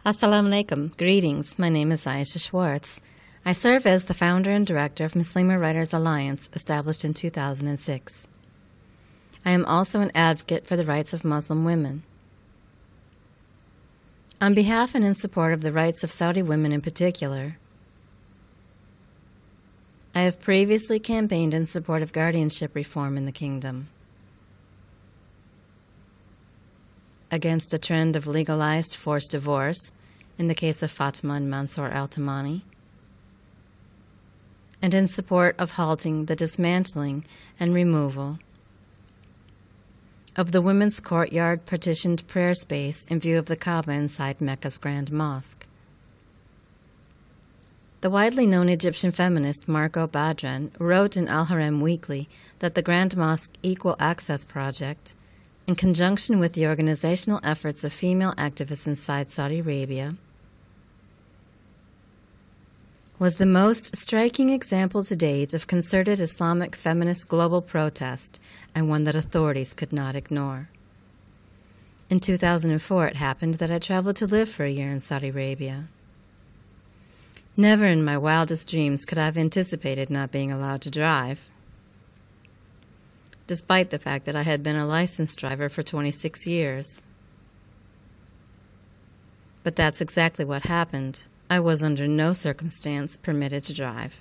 Assalamu alaikum. Greetings. My name is Aishah Schwartz. I serve as the founder and director of Muslima Writers Alliance, established in 2006. I am also an advocate for the rights of Muslim women. On behalf and in support of the rights of Saudi women in particular, I have previously campaigned in support of guardianship reform in the kingdom, against a trend of legalized forced divorce in the case of Fatima and Mansour al-Tamani, and in support of halting the dismantling and removal of the women's courtyard partitioned prayer space in view of the Kaaba inside Mecca's Grand Mosque. The widely known Egyptian feminist Margot Badran wrote in Al-Harem Weekly that the Grand Mosque Equal Access Project, in conjunction with the organizational efforts of female activists inside Saudi Arabia, was the most striking example to date of concerted Islamic feminist global protest, and one that authorities could not ignore. In 2004, it happened that I traveled to live for a year in Saudi Arabia. Never in my wildest dreams could I have anticipated not being allowed to drive, despite the fact that I had been a licensed driver for 26 years. But that's exactly what happened. I was under no circumstance permitted to drive.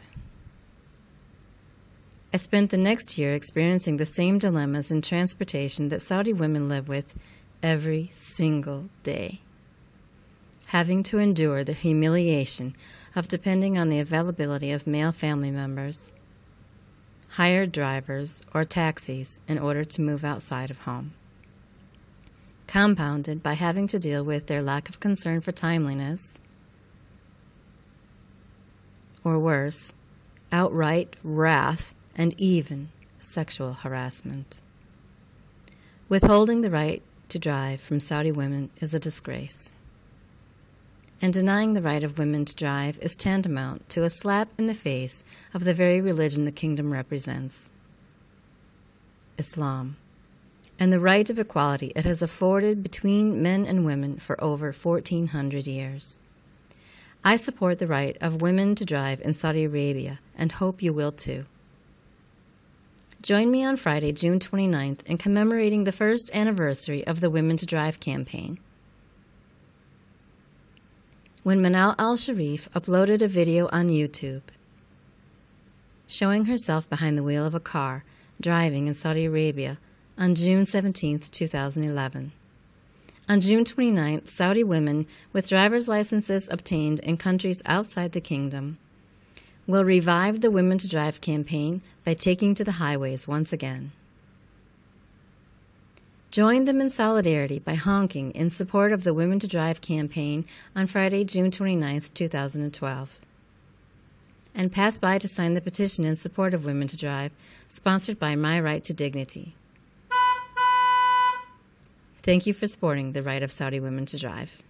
I spent the next year experiencing the same dilemmas in transportation that Saudi women live with every single day, having to endure the humiliation of depending on the availability of male family members, hired drivers, or taxis in order to move outside of home, compounded by having to deal with their lack of concern for timeliness, or worse, outright wrath and even sexual harassment. Withholding the right to drive from Saudi women is a disgrace, and denying the right of women to drive is tantamount to a slap in the face of the very religion the kingdom represents, Islam, and the right of equality it has afforded between men and women for over 1,400 years. I support the right of women to drive in Saudi Arabia and hope you will too. Join me on Friday, June 29th in commemorating the first anniversary of the Women2Drive campaign, when Manal al-Sharif uploaded a video on YouTube showing herself behind the wheel of a car driving in Saudi Arabia on June 17, 2011. On June 29th, Saudi women with driver's licenses obtained in countries outside the kingdom will revive the Women2Drive campaign by taking to the highways once again. Join them in solidarity by honking in support of the Women2Drive campaign on Friday, June 29, 2012. And pass by to sign the petition in support of Women2Drive, sponsored by My Right to Dignity. Thank you for supporting the right of Saudi women to drive.